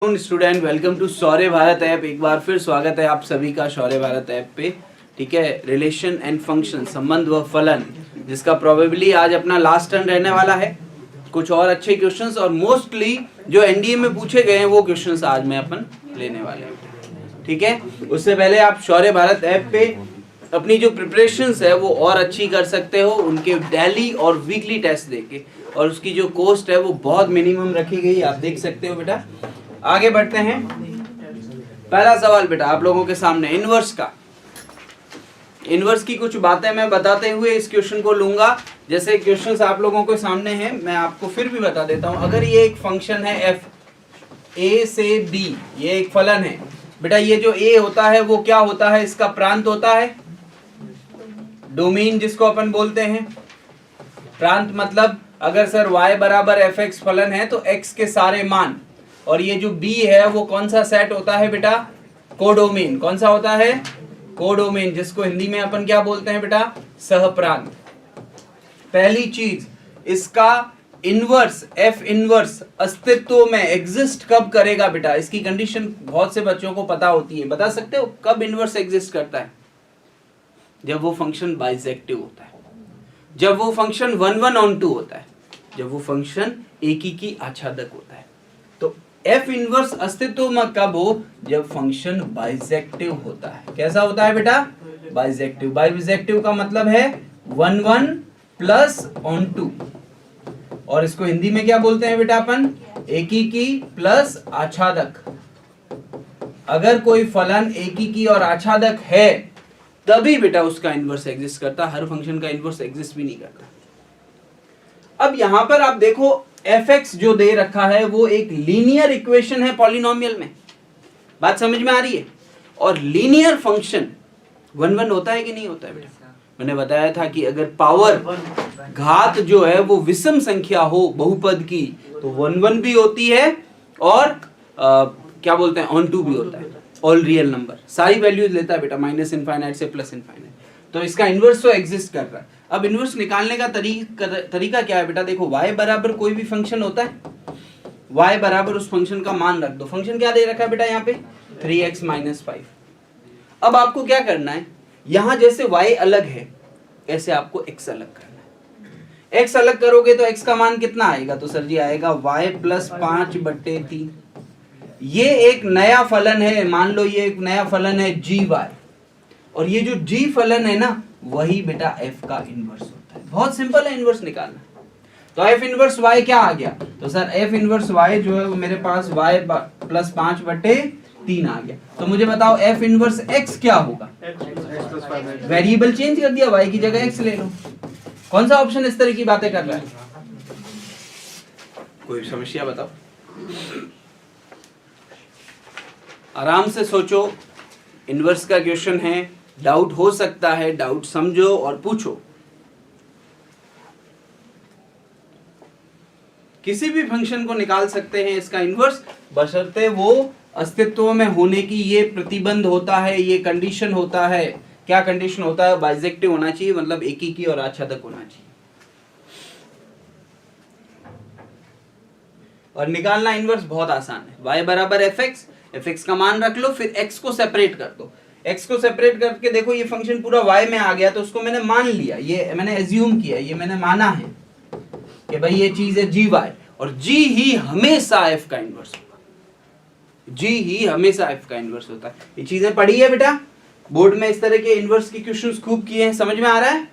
Student welcome to Shaurya Bharat app. एक बार फिर स्वागत है आप सभी का शौर्य भारत ऐप पे। ठीक है, रिलेशन एंड फंक्शन, संबंध व फलन, जिसका प्रोबेबली आज अपना लास्ट टर्न रहने वाला है। कुछ और अच्छे क्वेश्चंस और मोस्टली जो एनडीए में पूछे गए हैं वो क्वेश्चंस आज में अपन लेने वाले हैं। ठीक है, उससे पहले आप शौर्य भारत ऐप पे अपनी जो प्रिपरेशंस है वो और अच्छी कर सकते हो उनके डेली और वीकली टेस्ट देके, और उसकी जो कॉस्ट है वो बहुत मिनिमम रखी गई, आप देख सकते हो। बेटा आगे बढ़ते हैं। पहला सवाल बेटा आप लोगों के सामने इनवर्स का। इनवर्स की कुछ बातें मैं बताते हुए इस क्वेश्चन को लूंगा। जैसे क्वेश्चंस आप लोगों के सामने हैं, मैं आपको फिर भी बता देता हूं। अगर ये एक फंक्शन है एफ, ए से बी, ये एक फलन है बेटा। ये जो ए होता है वो क्या होता है? इसका प्रांत होता है डोमेन, जिसको अपन बोलते हैं प्रांत। मतलब अगर सर y बराबर एफ एक्स फलन है तो x के सारे मान, और ये जो b है वो कौन सा सेट होता है बेटा? कोडोमेन। कौन सा होता है? कोडोमेन, जिसको हिंदी में अपन क्या बोलते हैं बेटा? सहप्रांत। पहली चीज, इसका इनवर्स एफ इनवर्स अस्तित्व में एग्जिस्ट कब करेगा बेटा? इसकी कंडीशन बहुत से बच्चों को पता होती है। बता सकते हो कब इनवर्स एग्जिस्ट करता है? जब वो फंक्शन बाइसेक्टिव होता है, जब वो फंक्शन 1/1 होता है, जब वो फंक्शन एक ही की आच्छादक होता है। तो एफ इनवर्स अस्तित्व में कब हो? जब फंक्शन बाइसेक्टिव होता है। कैसा होता है बेटा? बाइसेक्टिव। बाइसेक्टिव का मतलब है 1/1 प्लस ऑन टू, और इसको हिंदी में क्या बोलते हैं बेटा अपन? एकी की प्लस आच्छादक। अगर कोई फलन एकी की और आच्छादक है तभी बेटा उसका इनवर्स एग्जिस्ट करता। हर फंक्शन का इनवर्स एग्जिस्ट भी नहीं करता। अब यहां पर आप देखो एफ एक्स जो दे रखा है वो एक लीनियर इक्वेशन है पॉलिनोमियल में। बात समझ में आ रही है? और लीनियर फंक्शन 1/1 होता है कि नहीं होता है बेटा? मैंने बताया था कि अगर पावर घात जो है वो विषम संख्या हो बहुपद की तो 1/1 भी होती है, और क्या बोलते हैं ऑन टू भी होता है। ऑल रियल नंबर सारी वैल्यूज लेता है बेटा, -∞ से +∞। तो इसका इनवर्स तो एग्जिस्ट कर रहा है। अब इनवर्स निकालने का तरीका क्या है बेटा? देखो y बराबर कोई भी फंक्शन होता है, y बराबर उस फंक्शन का मान रख दो। फंक्शन क्या दे रखा है बेटा यहाँ पे? 3x - 5। अब आपको क्या करना है, यहां जैसे y अलग है ऐसे आपको x अलग करना है। x अलग करोगे तो x का मान कितना आएगा? तो सर जी आएगा y + 5/3। ये एक नया फलन है, मान लो ये एक नया फलन है gy, और ये जो g फलन है ना वही बेटा f का इनवर्स होता है। बहुत सिंपल है इनवर्स निकालना। तो f इनवर्स y क्या आ गया? तो सर f इनवर्स y जो है वो मेरे पास y + 5/3 आ गया। तो मुझे बताओ f इनवर्स x क्या होगा? वेरिएबल चेंज कर दिया, y की जगह x ले लो। कौन सा ऑप्शन इस तरह की बातें कर रहा है? कोई समस्या बताओ, आराम से सोचो। इनवर्स का क्वेश्चन है, डाउट हो सकता है, डाउट समझो और पूछो। किसी भी फंक्शन को निकाल सकते हैं इसका इनवर्स, बशर्ते वो अस्तित्व में होने की ये प्रतिबंध होता है, ये कंडीशन होता है। क्या कंडीशन होता है? बाइसेक्टिव होना चाहिए, मतलब एक ही की और आच्छादक होना चाहिए। और निकालना इनवर्स बहुत आसान है। y बराबर एफ एक्स का मान रख लो, फिर x को सेपरेट कर दो। x को सेपरेट करके देखो ये फंक्शन पूरा y में आ गया, तो उसको मैंने मान लिया, ये मैंने एज्यूम किया, ये मैंने माना है कि भाई ये चीज है gy, और g ही हमेशा f का इनवर्स होगा। g ही हमेशा f का इनवर्स होता है। ये चीजें पढ़ी है बेटा, बोर्ड में इस तरह के इनवर्स के क्वेश्चंस खूब किए हैं। समझ में आ रहा है?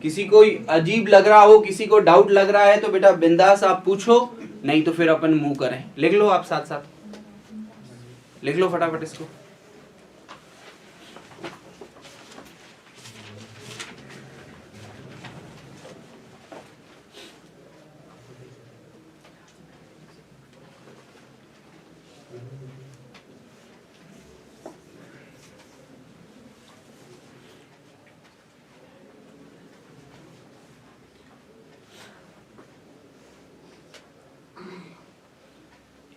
किसी को अजीब लग रहा हो, किसी को डाउट लग रहा है तो बेटा बिंदास आप पूछो, नहीं तो फिर अपन मूव करें। लिख लो, आप साथ साथ लिख लो फटाफट इसको।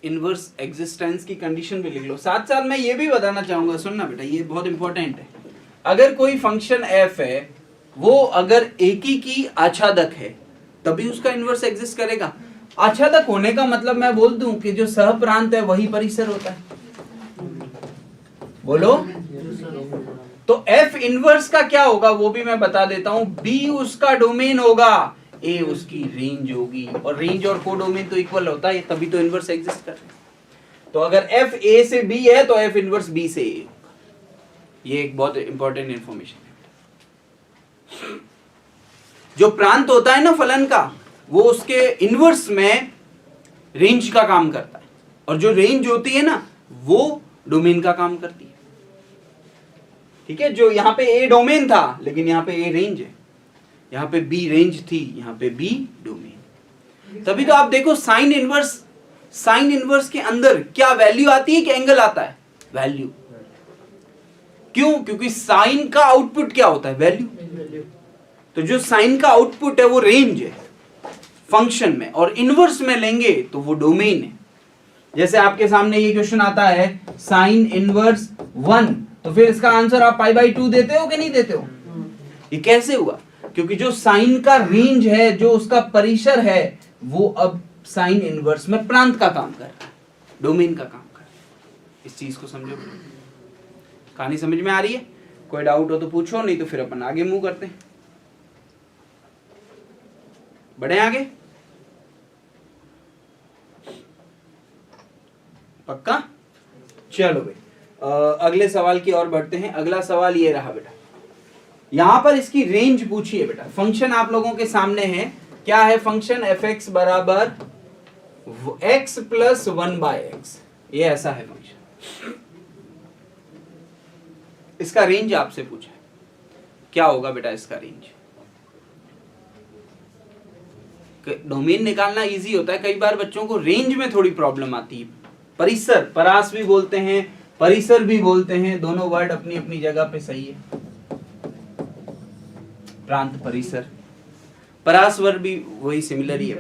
इनवर्स एग्जिस्टेंस की कंडीशन भी लिख लो। साथ साथ मैं ये भी बताना चाहूंगा, सुनना बेटा, ये बहुत इंपॉर्टेंट है। अगर कोई फंक्शन f है वो अगर एक ही की आच्छादक है तभी उसका इनवर्स एग्जिस्ट करेगा। अच्छा तक होने का मतलब मैं बोल दूं कि जो सह प्रांत है वही परिसर होता है। बोलो। तो एफ इनवर्स का क्या होगा वो भी मैं बता देता हूं। बी उसका डोमेन होगा, ए उसकी रेंज होगी, और रेंज और कोडोमेन तो इक्वल होता है, तभी तो इनवर्स एग्जिस्ट कर रहा है। तो अगर एफ ए से बी है तो एफ इनवर्स बी से ए होगा। ये एक बहुत इंपॉर्टेंट इंफॉर्मेशन है। जो प्रांत होता है ना फलन का, वो उसके इनवर्स में रेंज का काम करता है, और जो रेंज होती है ना वो डोमेन का काम करती है। ठीक है, जो यहाँ पे ए डोमेन था लेकिन यहाँ पे ए रेंज है, यहाँ पे बी रेंज थी, यहाँ पे बी डोमेन। तभी तो आप देखो साइन इनवर्स के अंदर क्या वैल्यू आती है कि एंगल आता है? वैल्यू। क्यों? क्योंकि साइन का आउटपुट क्या होता है? वैल्यू। तो जो साइन का आउटपुट है वो रेंज है फंक्शन में, और इनवर्स में लेंगे तो वो डोमेन है। जैसे आपके सामने ये क्वेश्चन आता है साइन इनवर्स 1, तो फिर इसका आंसर आप π/2 देते हो कि नहीं देते हो? ये कैसे हुआ? क्योंकि जो साइन का रेंज है, जो उसका परिसर है, वो अब साइन इनवर्स में प्रांत का काम कर रहा है, डोमेन का काम कर रहा है। इस चीज को समझो। कहानी समझ में आ रही है? कोई डाउट हो तो पूछो, नहीं तो फिर अपन आगे मूव करते हैं। बढ़े आगे? पक्का? चलो भाई, अगले सवाल की ओर बढ़ते हैं। अगला सवाल ये रहा बेटा, यहां पर इसकी रेंज पूछी है बेटा। फंक्शन आप लोगों के सामने है, क्या है फंक्शन? एफ एक्स बराबर एक्स प्लस 1/x, ये ऐसा है फंक्शन। इसका रेंज आपसे पूछा है, क्या होगा बेटा इसका रेंज? डोमेन निकालना इजी होता है, कई बार बच्चों को रेंज में थोड़ी प्रॉब्लम आती है। परिसर, परास भी बोलते हैं, परिसर भी बोलते हैं, दोनों वर्ड अपनी अपनी जगह पे सही है। प्रांत, परिसर, परास वर्ड भी वही सिमिलर ही है।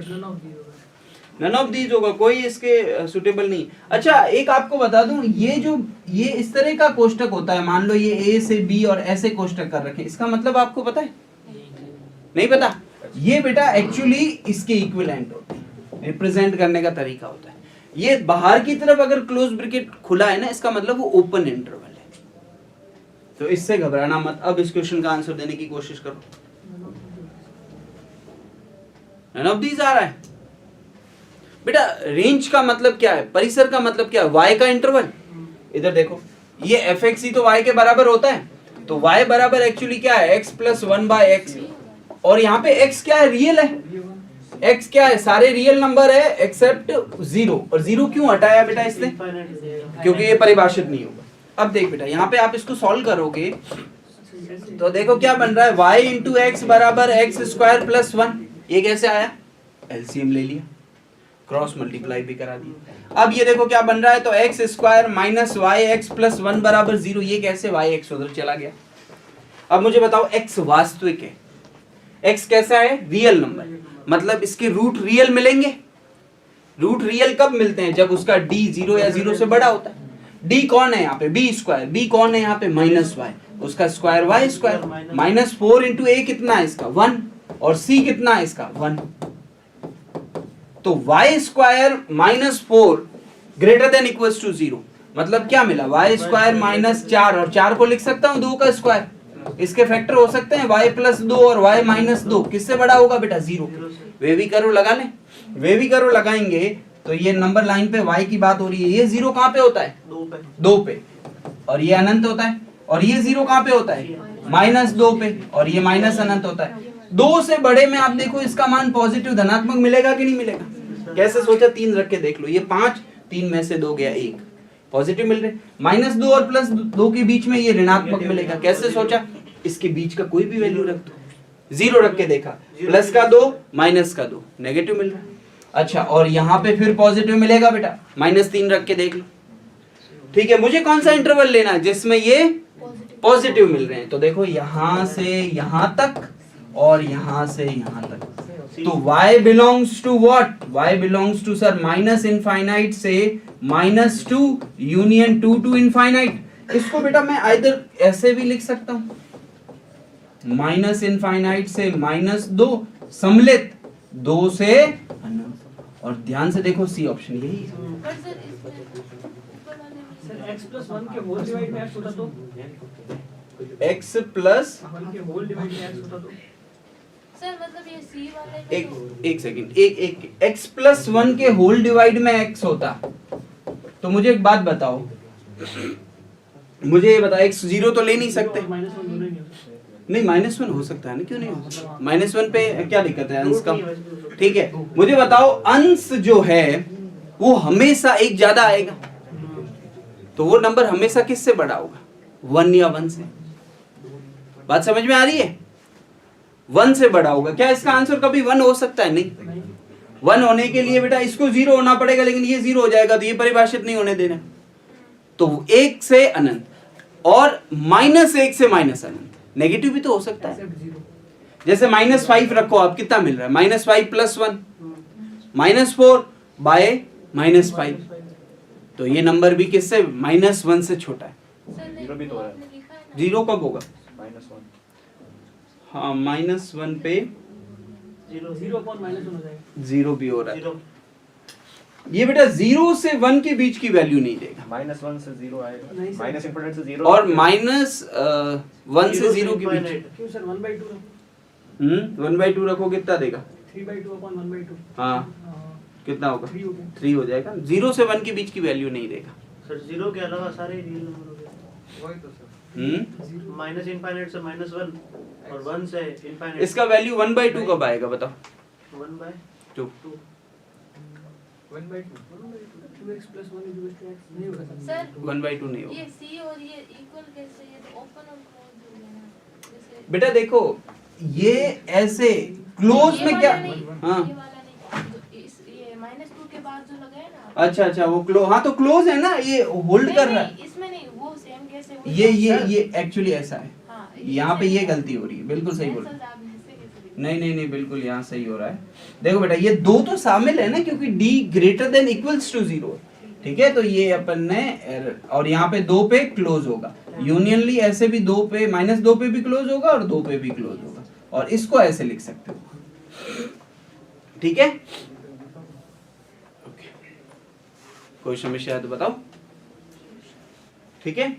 नन ऑफ दीज होगा, कोई इसके सुटेबल नहीं। अच्छा एक आपको बता दूं, ये इस तरह का कोष्टक होता है, मान लो ये ए से बी और ऐसे कोष्टक कर रखे, इसका मतलब आपको पता है? नहीं पता? ये बेटा एक्चुअली इसके इक्विवेलेंट होते हैं, रिप्रेजेंट करने का तरीका होता है। ये बाहर की तरफ अगर क्लोज ब्रैकेट खुला है ना, इसका मतलब वो ओपन इंटरवल है। तो इससे घबराना मत। अब इस क्वेश्चन का आंसर देने की कोशिश करो। नन ऑफ दीज आ रहा है बेटा। रेंज का मतलब क्या है? परिसर का मतलब क्या है? y का इंटरवल। इधर देखो, ये एफ एक्स ही तो y के बराबर होता है, तो y बराबर एक्चुअली क्या है? x प्लस 1/x, और यहाँ पे x क्या है? रियल है। x क्या है? सारे रियल नंबर है एक्सेप्ट 0। और 0 क्यों हटाया बेटा इसने? क्योंकि ये परिभाषित नहीं होगा। अब देख बेटा, यहाँ पे आप इसको सॉल्व करोगे तो देखो क्या बन रहा है, y इंटू एक्स बराबर x² प्लस 1। ये कैसे आया? एलसीएम ले लिया, क्रॉस मल्टीप्लाई भी करा दिया। अब ये देखो क्या बन रहा है, तो x² माइनस yx प्लस 1 बराबर 0। ये कैसे? yx उधर चला गया। अब मुझे बताओ, x वास्तविक है, x कैसा है? रियल नंबर, मतलब इसके रूट रियल मिलेंगे। रूट रियल कब मिलते हैं? जब उसका d 0 या 0 से बड़ा होता है। d कौन है यहाँ पे? b²। b कौन है यहाँ पे? माइनस y, उसका square y²। Minus 4 into a कितना है इसका? 1, और c कितना है इसका? 1। तो y² minus 4 greater than equals to 0, मतलब क्या मिला? y² माइनस 4, और 4 को लिख सकता हूँ 2 का स्क्वायर। इसके फैक्टर हो सकते हैं y प्लस 2 और y माइनस 2। किससे बड़ा होगा बेटा? 0। वे भी करो लगा लें, वे भी करो लगाएंगे तो ये नंबर लाइन पे y की बात हो रही है। ये 0 कहाँ पे होता है? 2 पे, और ये अनंत होता है। और ये 0 कहाँ पे होता है? माइनस 2 पे, और ये माइनस अनंत होता है। 2 से बड़े में आप देखो इसका मान पॉजिटिव धनात्मक मिलेगा कि नहीं मिलेगा? कैसे सोचा? 3 रख के देख लो, ये 5, 3 में से 2 गया 1, पॉजिटिव मिल रहे। माइनस 2 और प्लस 2 के बीच में ये ऋणात्मक मिलेगा। कैसे सोचा? इसके बीच का कोई भी वैल्यू रख दो, 0 रख के देखा, प्लस का 2 माइनस का 2, नेगेटिव मिल रहा है। अच्छा, और यहाँ पे फिर पॉजिटिव मिलेगा बेटा, -3 रख के देख लो। ठीक है, मुझे कौन सा इंटरवल लेना है जिसमें ये पॉजिटिव मिल रहे हैं? तो देखो यहां से यहां तक और यहां से यहां तक। तो y belongs to what? y belongs to sir minus infinite से -2 यूनियन 2 टू इनफाइनाइट। इसको बेटा मैं आइदर ऐसे भी लिख सकता हूं, माइनस इनफाइनाइट से -2 सम्मिलित 2 से अनंत। और ध्यान से देखो सी ऑप्शन यही है। पर सर इसमें ऊपर वाले में सर x प्लस 1 के होल डिवाइड में x होता तो x प्लस 1 के होल डिवाइड में x होता तो सर मतलब ये सी वाले में एक सेकंड, एक x प्लस 1 के होल डिवाइड में x होता, तो मुझे एक बात बताओ, मुझे ये बताओ x 0 तो ले नहीं सकते, माइनस 1 दोनों ही नहीं हो सकते। नहीं -1 हो सकता है ना, क्यों नहीं हो सकता? -1 पे क्या दिक्कत है अंश का? ठीक है, मुझे बताओ अंश जो है वो हमेशा एक ज्यादा आएगा, तो वो नंबर हमेशा किससे बड़ा होगा? 1 या 1 से। बात समझ में आ रही है? 1 से बड़ा होगा। क्या इसका आंसर कभी 1 हो सकता है? नहीं। 1 होने के लिए बेटा इसको 0 होना पड़ेगा, लेकिन ये 0 हो जाएगा तो ये परिभाषित नहीं होने देना। तो 1 से अनंत और -1 से माइनस अनंत, नेगेटिव भी तो हो सकता है। एक्सेप्ट 0 जैसे -5 रखो, आप कितना मिल रहा है? -5 प्लस 1 -4 बाय -5, तो ये नंबर भी किससे? -1 से छोटा है। सर नहीं, 0 भी तो वो है। आपने लिखा है ना 0 कब होगा? -1 हाँ, -1 पे 0 अपॉन -1 हो जाएगा 0 भी हो रहा है। ये बेटा 0 से 1 के बीच की वैल्यू नहीं देगा, -1 से 0 आएगा, नहीं सर। माइनस इंफिनिटी से 0 और -1 से 0 के बीच। क्यों सर 1/2 1/2 रखो, कितना देगा? 3/2 अपॉन 1/2 हाँ, हाँ, कितना होगा? 3 हो गया 3 हो जाएगा। 0 से 1 के बीच की वैल्यू नहीं देगा। सर 0 के अलावा सारे रियल नंबर हो गए। वही तो सर, हम्म माइनस इनफाइनाइट से -1 और 1 से इनफाइनाइट। इसका वैल्यू 1/2 कब आएगा बताओ? 1/2 2 1/2 2x प्लस 1 x नहीं होगा सर सर 1/2 नहीं ये होगा। सी और ये इक्वल कैसे? ये तो ओपन और क्लोज हो गया ना जैसे बेटा देखो, ये ऐसे क्लोज ये में वाला क्या? नहीं, हाँ, ये वाला नहीं, जो ये -2 के बाद जो लगा है ना अच्छा, वो क्लोज, हाँ तो क्लोज है ना, ये होल्ड नहीं, कर रहा है। नहीं, इसमें नहीं, वो सेम कैसे वो ये एक्चुअली ऐसा है, हाँ, यहाँ पे ये गलती हो रही है, बिल्कुल सही बोल रहे सर हो। आप ऐसे कैसे लिखे? नहीं बिल्कुल यहाँ सही हो रहा है। देखो बेटा, ये 2 तो शामिल है ना, क्योंकि d greater than equals to 0, ठीक है, तो ये अपन ने, और यहाँ पे 2 पे क्लोज होगा, यूनियनली ऐसे भी 2 पे -2 पे भी क्लोज होगा और 2 पे भी क्लोज होगा, और इसको ऐसे लिख सकते हो, ठीक है। ओके, कोई समस्या है तो बताओ, ठीक है।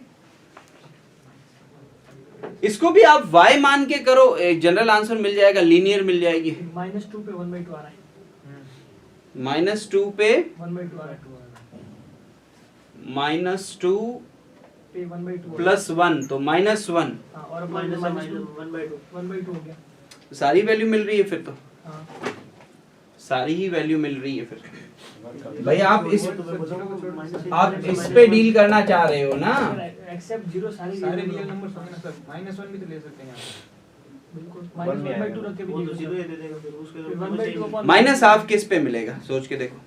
इसको भी आप y मान के करो, एक जनरल आंसर मिल जाएगा, लीनियर मिल जाएगी। -2 पे 1/2 आ रहा है -2 पे 1/2 आ रहा है -2 पे 1/2 प्लस 1 तो -1, हाँ, और माइनस -2 1/2 1/2 हो गया सारी वैल्यू मिल रही है फिर तो, हाँ सारी ही वैल्यू मिल रही है फिर। भाई आप इस माइनस आप इस पे डील करना चाह रहे हो ना? एक्सेप्ट 0 सारे सारे रियल नंबर होंगे ना सर, -1 भी तो ले सकते हैं यहाँ बिल्कुल One में आएगा। -1/2 रख के भी वो तो नहीं 0 ही होगा। दे देगा फिर उसके फिर तो 1/2 अपॉन -1/2 किस पे मिलेगा, सोच के देखो।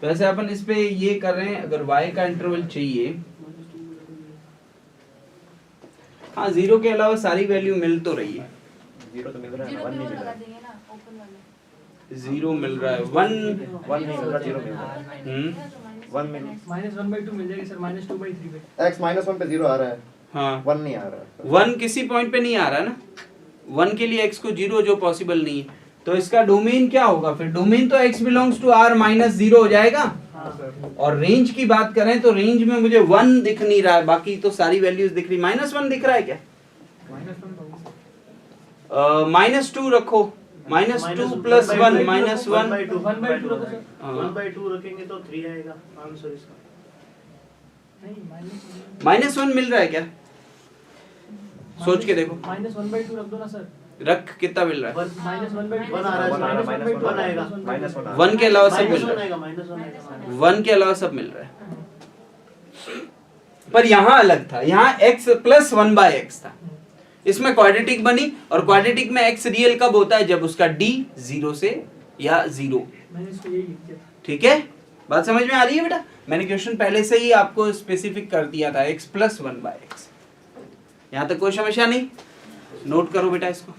तो ऐसे अपन इस पे ये कर रहे हैं, अगर y का इंटरवल चाहिए, हाँ 0 के अलावा सारी वैल्यू मिल तो रही है। 0 तो मिल रहा है, 0 1 पे नहीं वो मिल लगा रहा है, देंगे ना ओपन वाले 0 मिल रहा है, 1 1 नहीं मिल रहा, 0 मिल रहा है। 1 मिल -1/2 मिल जाएगी सर -2/3 पे x -1 पे 0 आ रहा है, हाँ 1 नहीं आ रहा है। 1 किसी पॉइंट पे नहीं आ रहा ना, 1 के लिए x को 0 जो पॉसिबल नहीं है, तो इसका डोमेन क्या होगा फिर? डोमेन तो x बिलोंग्स टू r -0 हो जाएगा, और रेंज की बात करें तो रेंज में मुझे 1 दिख नहीं रहा है, बाकी तो सारी वैल्यूज दिख रही। -1 दिख रहा है क्या? -2 रखो, -2 प्लस 1 -1 1/2 रखो सर 1/2 रखेंगे तो 3 आएगा आंसर इसका। नहीं -1 मिल रहा है क्या? सोच के देखो, -1/2 रख दो ना सर रख, कितना मिल रहा है? -1/2 1 आ रहा है, वन आ रहा है, -1/2 वन आएगा। -1 1 के अलावा सब मिल -1 रहा है, आएगा, -1 आएगा। 1 के अलावा सब मिल रहा है। पर यहाँ अलग था, यहाँ x प्लस 1/x था, इसमें क्वाड्रेटिक बनी, और क्वाड्रेटिक में x रियल कब होता है? जब उसका d 0 से या 0, मैंने इसको यही लिख दिया ठीक है। बात समझ में आ रही है बेटा? मैंने क्वेश्चन पहले से ही आपको स्पेसिफिक कर दिया था, x प्लस 1/x। यहाँ तक कोई समस्या नहीं? नोट करो बेटा इसको।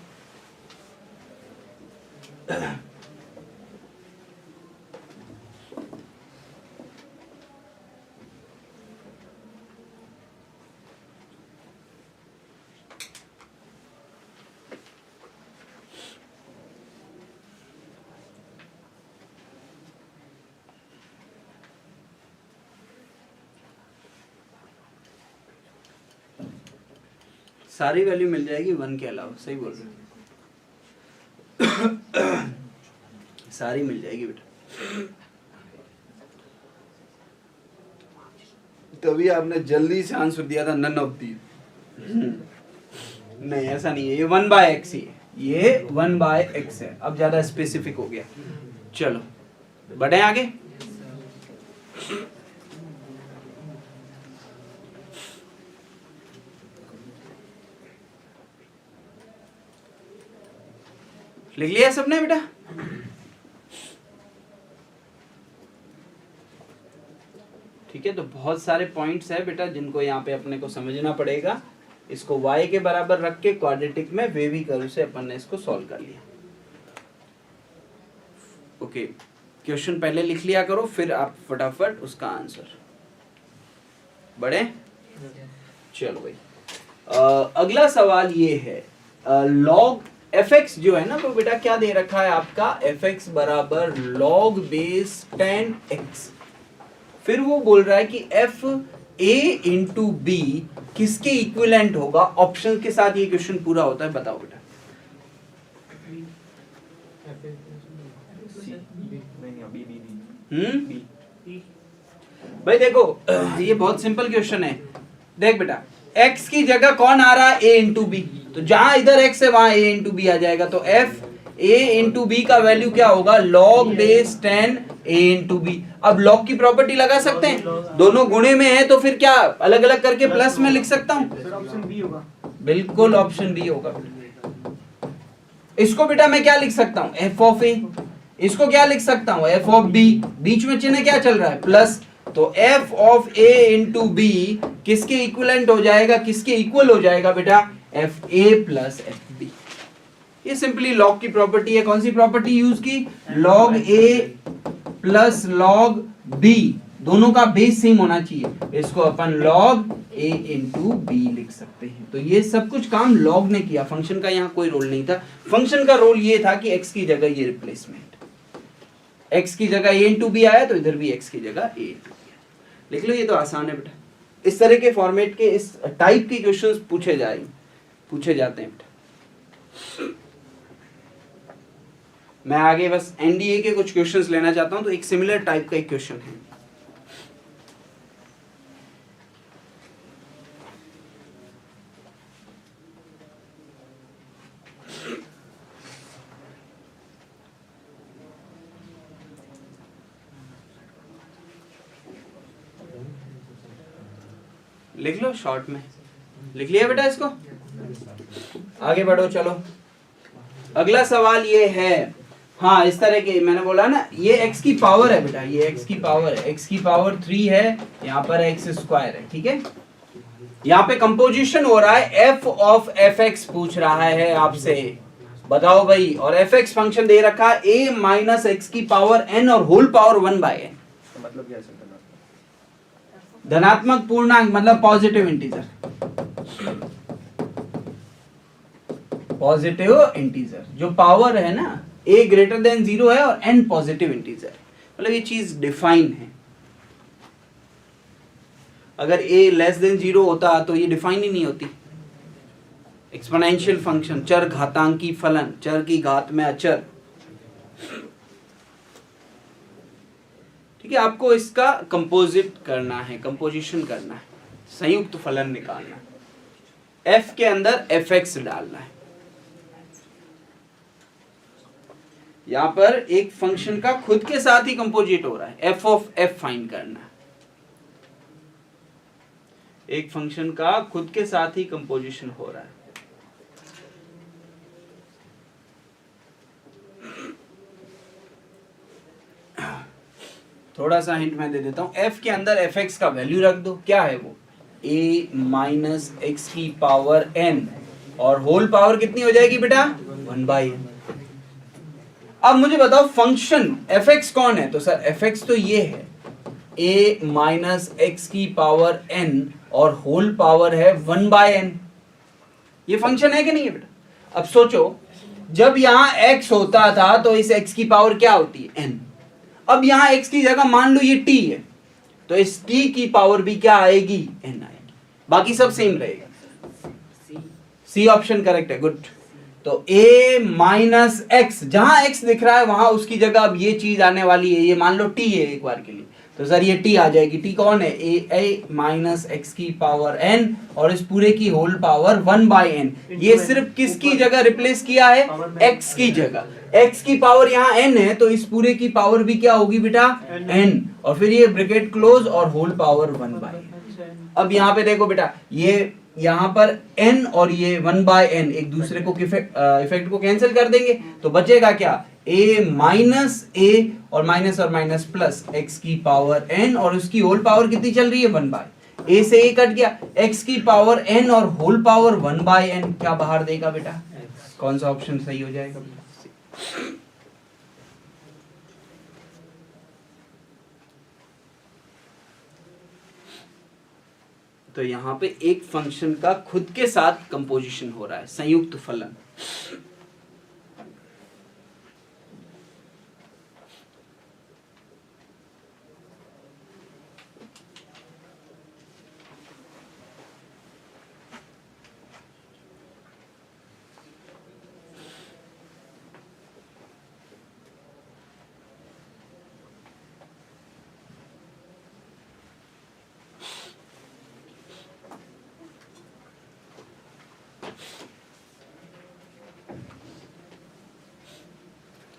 सारी वैल्यू मिल जाएगी 1 के अलावा, सही बोल रहे हो। सारी मिल जाएगी बेटा, तभी आपने जल्दी से आंसर दिया था नन ऑफ दी। नहीं ऐसा नहीं है, ये 1/x ही है, ये 1/x है। अब ज्यादा स्पेसिफिक हो गया। चलो बढ़े आगे। लिख लिया सबने बेटा? ठीक है, तो बहुत सारे पॉइंट्स है बेटा जिनको यहाँ पे अपने को समझना पड़ेगा। इसको y के बराबर रख के क्वाड्रेटिक में वेवी कर्व से अपन ने इसको सॉल्व कर लिया। ओके, क्वेश्चन पहले लिख लिया करो, फिर आप फटाफट उसका आंसर बढ़े। चलो भाई, अगला सवाल ये है, लॉग fx जो है ना वो बेटा क्या दे रखा है आपका, fx बराबर log बेस 10x। फिर वो बोल रहा है कि एफ a इंटू बी किसके इक्विवेलेंट होगा। ऑप्शन के साथ ये क्वेश्चन पूरा होता है, बताओ बेटा। भाई देखो ये बहुत सिंपल क्वेश्चन है। देख बेटा, x की जगह कौन आ रहा है, a इंटू बी, तो जहां इधर x है वहां a इंटू बी आ जाएगा। तो f a इंटू बी का वैल्यू क्या होगा, log base 10 a into B. अब log की प्रॉपर्टी लगा सकते हैं, दोनों गुणे में है तो फिर क्या अलग अलग करके प्लस में लिख सकता हूं। सर ऑप्शन बी होगा। बिल्कुल ऑप्शन बी होगा। इसको बेटा मैं क्या लिख सकता हूं, f ऑफ a। इसको क्या लिख सकता हूं, f ऑफ b। बीच में चिन्ह क्या चल रहा है, प्लस। तो f of a into B किसके इक्विवेलेंट हो जाएगा, किसके इक्वल हो जाएगा बेटा, f a plus f b। ये सिंपली लॉग की प्रॉपर्टी है। कौन सी प्रॉपर्टी यूज की, log a plus log b, दोनों का बेस सेम होना चाहिए। इसको अपन log a इंटू बी लिख सकते हैं। तो ये सब कुछ काम log ने किया, फंक्शन का यहाँ कोई रोल नहीं था। फंक्शन का रोल ये था कि x की जगह ये रिप्लेसमेंट, x की जगह a इंटू बी आया तो इधर भी x की जगह a इंटू बी लिख लो। ये तो आसान है बेटा। इस तरह के फॉर्मेट के, इस टाइप के क्वेश्चंस पूछे जाते हैं बेटा। मैं आगे बस एनडीए के कुछ क्वेश्चंस लेना चाहता हूं, तो एक सिमिलर टाइप का एक क्वेश्चन है। लिख लो, शॉर्ट में लिख लिया बेटा इसको। आगे बढ़ो, चलो अगला सवाल ये है। हाँ, इस तरह के मैंने बोला ना, ये x की पावर है बेटा, ये x की पावर है, x की पावर 3 है, यहाँ पर x स्क्वायर है। ठीक है, यहाँ पे कंपोजिशन हो रहा है, f ऑफ fx पूछ रहा है आपसे, बताओ भाई। और fx फंक्शन दे रखा है a माइनस एक्स की पावर n और होल पावर 1/n। मतलब क्या है सर? धनात्मक पूर्णांक मतलब पॉजिटिव इंटीजर, पॉजिटिव इंटीजर। जो पावर है ना, a ग्रेटर देन 0 है और n पॉजिटिव इंटीजर, मतलब ये चीज डिफाइन है। अगर a लेस देन 0 होता तो ये डिफाइन ही नहीं होती। एक्सपोनेंशियल फंक्शन, चर घातांकी फलन, चर की घात में अचर। ठीक है, आपको इसका कंपोजिट करना है, कंपोजिशन करना है, संयुक्त फलन निकालना है। f के अंदर fx डालना है। यहां पर एक फंक्शन का खुद के साथ ही कंपोजिट हो रहा है, f ऑफ f फाइंड करना है। एक फंक्शन का खुद के साथ ही कंपोजिशन हो रहा है। थोड़ा सा हिंट मैं दे देता हूं, f के अंदर fx का वैल्यू रख दो। क्या है वो, a माइनस एक्स की पावर n, और होल पावर कितनी हो जाएगी बेटा, 1/n। अब मुझे बताओ फंक्शन fx कौन है, तो सर fx तो ये है, a माइनस एक्स की पावर n और होल पावर है 1/n। ये फंक्शन है कि नहीं है बेटा। अब सोचो, जब यहाँ x होता था तो इस x की पावर क्या होती है, n। अब यहाँ x की जगह मान लो ये t है, तो इस t की पावर भी क्या आएगी, n आएगी। बाकी सब सेम रहेगा। सी ऑप्शन करेक्ट है, गुड। तो a माइनस एक्स, जहां x दिख रहा है वहां उसकी जगह अब ये चीज आने वाली है, ये मान लो t है एक बार के लिए, तो सर ये t आ जाएगी। t कौन है? a माइनस एक्स की पावर n और इस पूरे की होल पावर 1/n। ये सिर्फ किसकी जगह रिप्लेस किया है? x की जगह। x की पावर यहाँ n है तो इस पूरे की पावर भी क्या होगी बेटा? n, और फिर ये ब्रैकेट क्लोज और होल पावर 1/n। अब यहाँ पे देखो बेटा, ये यहाँ पर n और ये 1/n एक दूसरे को इफेक्ट को कैंसिल कर देंगे तो बचेगा क्या? a माइनस a और माइनस प्लस x की पावर n और उसकी होल पावर कितनी चल रही है? 1/, a से a कट गया, x की पावर n और होल पावर 1/n क्या बाहर देगा बेटा? कौन सा ऑप्शन सही हो जाएगा? तो यहाँ पे एक फंक्शन का खुद के साथ कंपोजिशन हो रहा है, संयुक्त फलन।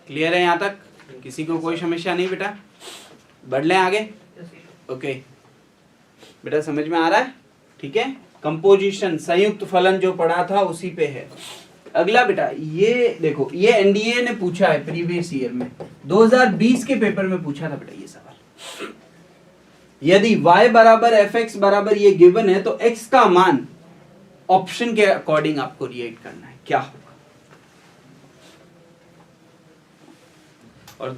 क्लियर है यहाँ तक? किसी को कोई समस्या नहीं बेटा? बढ़ लें आगे? ओके बेटा, समझ में आ रहा है? ठीक है, कंपोजिशन संयुक्त फलन जो पढ़ा था उसी पे है। अगला बेटा ये देखो, ये एनडीए ने पूछा है प्रीवियस ईयर में, 2020 के पेपर में पूछा था बेटा ये सवाल। यदि y बराबर fx बराबर ये गिवन है तो x का मान ऑप्शन के अकॉर्डिंग आपको रिएक्ट करना है, क्या होगा? और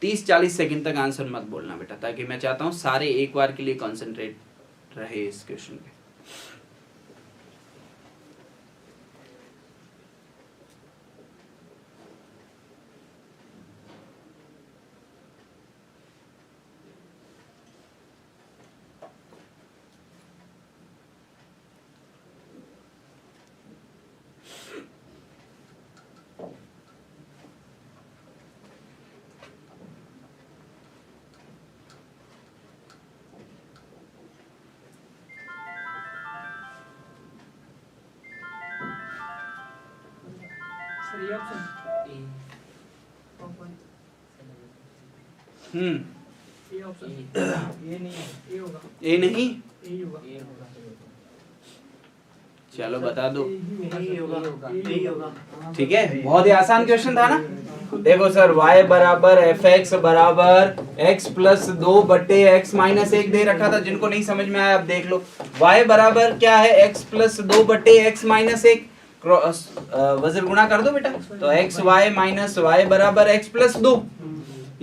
30-40 सेकंड तक आंसर मत बोलना बेटा, ताकि मैं चाहता हूं सारे एक बार के लिए कंसंट्रेट रहे इस क्वेश्चन पे। सर ये ऑप्शन ये ऑप्शन ये नहीं है, ए होगा, ए नहीं, ए होगा, ये होगा। चलो बता दो। यही होगा। ठीक है, बहुत ही आसान क्वेश्चन था ना। देखो सर, y बराबर fx बराबर x प्लस 2 बट्टे x माइनस 1 दे रखा था। जिनको नहीं समझ में आया अब देख लो। y बराबर क्या है? x प्लस 2 बट्टे x माइनस 1, वजर गुणा कर दो बेटा। तो x y माइनस y बराबर x प्लस 2।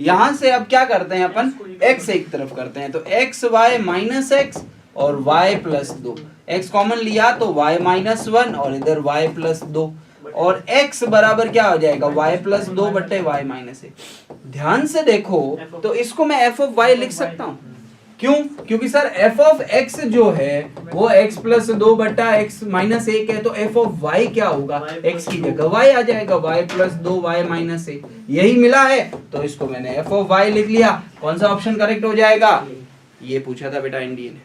यहां से अब क्या करते हैं अपन? x एक तरफ करते हैं, तो x y माइनस x और y प्लस 2, x कॉमन लिया तो y माइनस 1 और इधर y प्लस 2, और x बराबर क्या हो जाएगा? y प्लस 2 बट्टे y माइनस 1। ध्यान से देखो तो इसको मैं f ऑफ y लिख सकता हूँ। क्यों? क्योंकि सर f ऑफ x जो है वो x प्लस 2 बट्टा x माइनस 1 है, तो f ऑफ y क्या होगा? x की जगह y आ जाएगा, y प्लस 2 y माइनस 1। यही मिला है तो इसको मैंने f ऑफ y लिख लिया। कौन सा ऑप्शन करेक्ट हो जाएगा? ये पूछा था बेटा एनडीए ने,